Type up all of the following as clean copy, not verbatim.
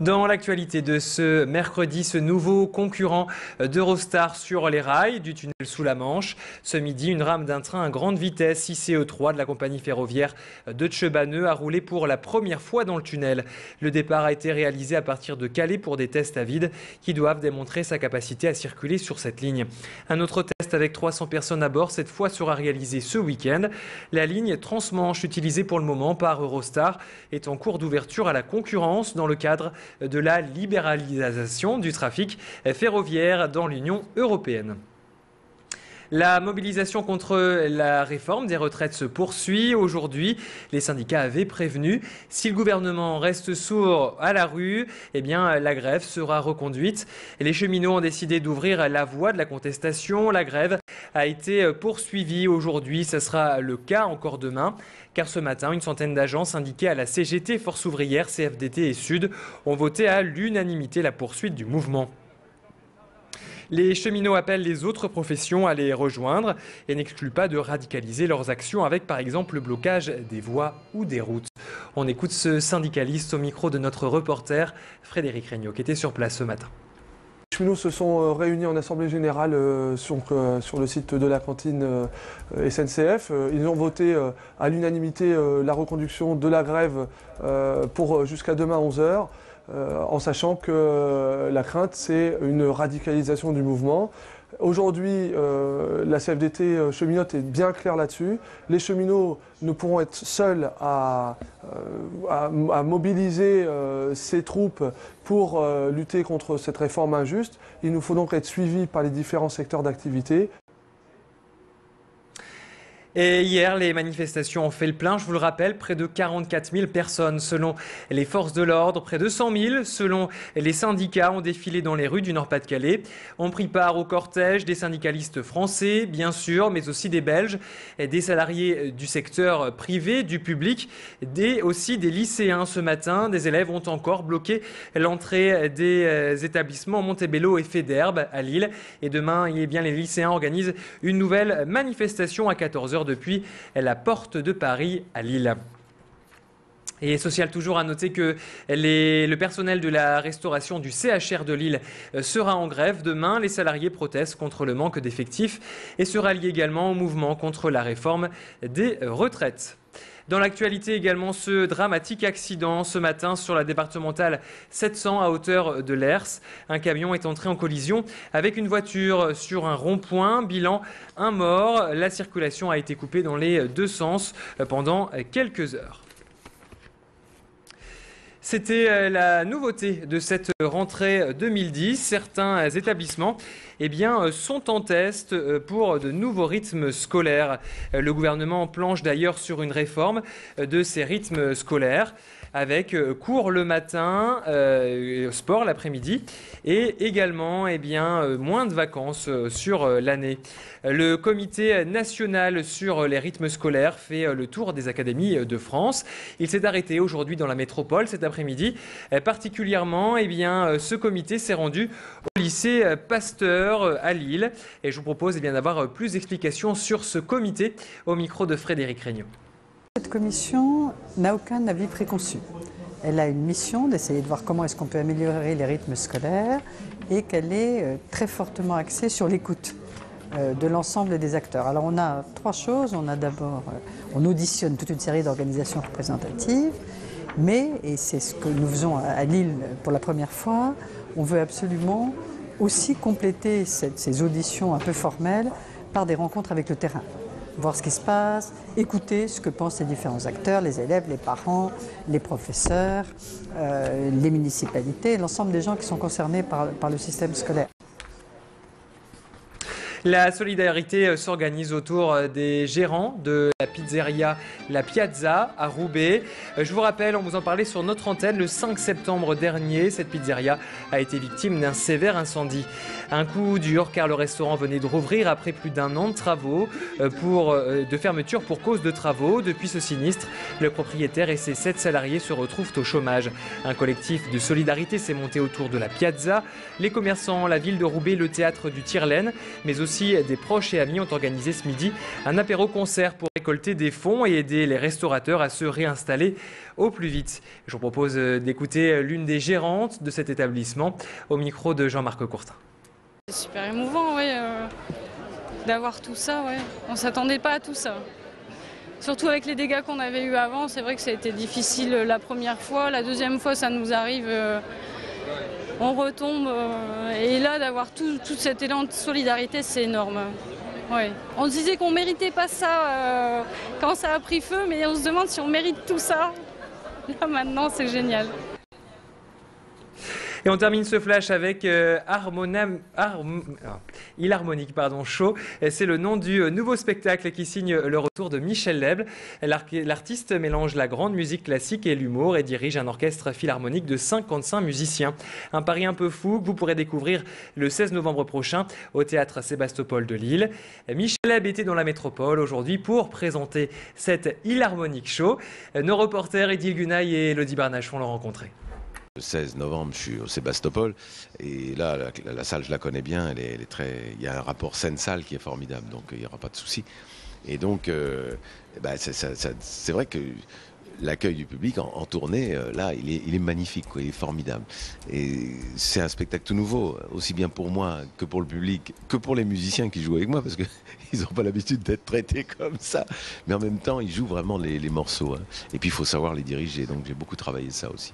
Dans l'actualité de ce mercredi, ce nouveau concurrent d'Eurostar sur les rails du tunnel sous la Manche. Ce midi, une rame d'un train à grande vitesse ICE3 de la compagnie ferroviaire de Tchebaneux a roulé pour la première fois dans le tunnel. Le départ a été réalisé à partir de Calais pour des tests à vide qui doivent démontrer sa capacité à circuler sur cette ligne. Un autre test avec 300 personnes à bord, cette fois sera réalisé ce week-end. La ligne transmanche utilisée pour le moment par Eurostar est en cours d'ouverture à la concurrence dans le cadre de la libéralisation du trafic ferroviaire dans l'Union européenne. La mobilisation contre la réforme des retraites se poursuit. Aujourd'hui, les syndicats avaient prévenu. Si le gouvernement reste sourd à la rue, la grève sera reconduite. Les cheminots ont décidé d'ouvrir la voie de la contestation. La grève a été poursuivie aujourd'hui. Ce sera le cas encore demain. Car ce matin, une centaine d'agents syndiqués à la CGT, Force ouvrière, CFDT et Sud ont voté à l'unanimité la poursuite du mouvement. Les cheminots appellent les autres professions à les rejoindre et n'excluent pas de radicaliser leurs actions avec par exemple le blocage des voies ou des routes. On écoute ce syndicaliste au micro de notre reporter Frédéric Regnault qui était sur place ce matin. Les cheminots se sont réunis en assemblée générale sur le site de la cantine SNCF. Ils ont voté à l'unanimité la reconduction de la grève pour jusqu'à demain 11h. En sachant que la crainte, c'est une radicalisation du mouvement. Aujourd'hui, la CFDT cheminote est bien claire là-dessus. Les cheminots ne pourront être seuls à mobiliser ces troupes pour lutter contre cette réforme injuste. Il nous faut donc être suivis par les différents secteurs d'activité. Et hier, les manifestations ont fait le plein. Je vous le rappelle, près de 44 000 personnes selon les forces de l'ordre, près de 100 000 selon les syndicats ont défilé dans les rues du Nord-Pas-de-Calais. Ont pris part au cortège des syndicalistes français, bien sûr, mais aussi des Belges, des salariés du secteur privé, du public, aussi des lycéens ce matin. Des élèves ont encore bloqué l'entrée des établissements Montebello et Faidherbe à Lille. Et demain, les lycéens organisent une nouvelle manifestation à 14h depuis la porte de Paris à Lille. Et social toujours à noter que le personnel de la restauration du CHR de Lille sera en grève demain. Les salariés protestent contre le manque d'effectifs et se rallient également au mouvement contre la réforme des retraites. Dans l'actualité également, ce dramatique accident ce matin sur la départementale 700 à hauteur de Lers. Un camion est entré en collision avec une voiture sur un rond-point. Bilan, un mort. La circulation a été coupée dans les deux sens pendant quelques heures. C'était la nouveauté de cette rentrée 2010. Certains établissements sont en test pour de nouveaux rythmes scolaires. Le gouvernement planche d'ailleurs sur une réforme de ces rythmes scolaires avec cours le matin, sport l'après-midi et également moins de vacances sur l'année. Le comité national sur les rythmes scolaires fait le tour des académies de France. Il s'est arrêté aujourd'hui dans la métropole cet après-midi. Particulièrement, ce comité s'est rendu au lycée Pasteur à Lille. Et je vous propose d'avoir plus d'explications sur ce comité au micro de Frédéric Regnault. Cette commission n'a aucun avis préconçu. Elle a une mission d'essayer de voir comment est-ce qu'on peut améliorer les rythmes scolaires et qu'elle est très fortement axée sur l'écoute de l'ensemble des acteurs. Alors on a trois choses. On a d'abord, on auditionne toute une série d'organisations représentatives, mais, et c'est ce que nous faisons à Lille pour la première fois, on veut absolument aussi compléter ces auditions un peu formelles par des rencontres avec le terrain. Voir ce qui se passe, écouter ce que pensent les différents acteurs, les élèves, les parents, les professeurs, les municipalités, l'ensemble des gens qui sont concernés par le système scolaire. La solidarité s'organise autour des gérants de la pizzeria La Piazza à Roubaix. Je vous rappelle, on vous en parlait sur notre antenne le 5 septembre dernier. Cette pizzeria a été victime d'un sévère incendie. Un coup dur car le restaurant venait de rouvrir après plus d'un an de travaux, de fermeture pour cause de travaux. Depuis ce sinistre, le propriétaire et ses 7 salariés se retrouvent au chômage. Un collectif de solidarité s'est monté autour de la Piazza. Les commerçants, la ville de Roubaix, le théâtre du Tire-Laine, mais aussi aussi des proches et amis ont organisé ce midi un apéro-concert pour récolter des fonds et aider les restaurateurs à se réinstaller au plus vite. Je vous propose d'écouter l'une des gérantes de cet établissement au micro de Jean-Marc Courtin. C'est super émouvant, ouais, d'avoir tout ça, ouais. On ne s'attendait pas à tout ça. Surtout avec les dégâts qu'on avait eus avant, c'est vrai que ça a été difficile la première fois. La deuxième fois, ça nous arrive, on retombe. Et là, d'avoir tout cet élan de solidarité, c'est énorme. Ouais. On se disait qu'on ne méritait pas ça quand ça a pris feu, mais on se demande si on mérite tout ça. Là, maintenant, c'est génial. Et on termine ce flash avec Ilharmonique Show. C'est le nom du nouveau spectacle qui signe le retour de Michel Leble. L'artiste mélange la grande musique classique et l'humour et dirige un orchestre philharmonique de 55 musiciens. Un pari un peu fou que vous pourrez découvrir le 16 novembre prochain au théâtre Sébastopol de Lille. Michel Leble était dans la métropole aujourd'hui pour présenter cette Ilharmonique Show. Nos reporters Edil Gunaï et Elodie Barnachon l'ont rencontré. Le 16 novembre, je suis au Sébastopol et là, la salle, je la connais bien. Elle est très. Il y a un rapport scène-salle qui est formidable, donc il n'y aura pas de souci. Et donc, c'est vrai que l'accueil du public en tournée, là, il est magnifique, quoi, il est formidable. Et c'est un spectacle tout nouveau, aussi bien pour moi que pour le public, que pour les musiciens qui jouent avec moi, parce qu'ils n'ont pas l'habitude d'être traités comme ça. Mais en même temps, ils jouent vraiment les morceaux. Hein. Et puis, il faut savoir les diriger, donc j'ai beaucoup travaillé ça aussi.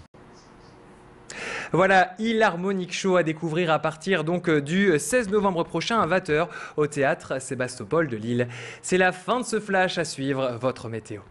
Voilà, Ilharmonique Show à découvrir à partir donc du 16 novembre prochain à 20h au théâtre Sébastopol de Lille. C'est la fin de ce flash, à suivre votre météo.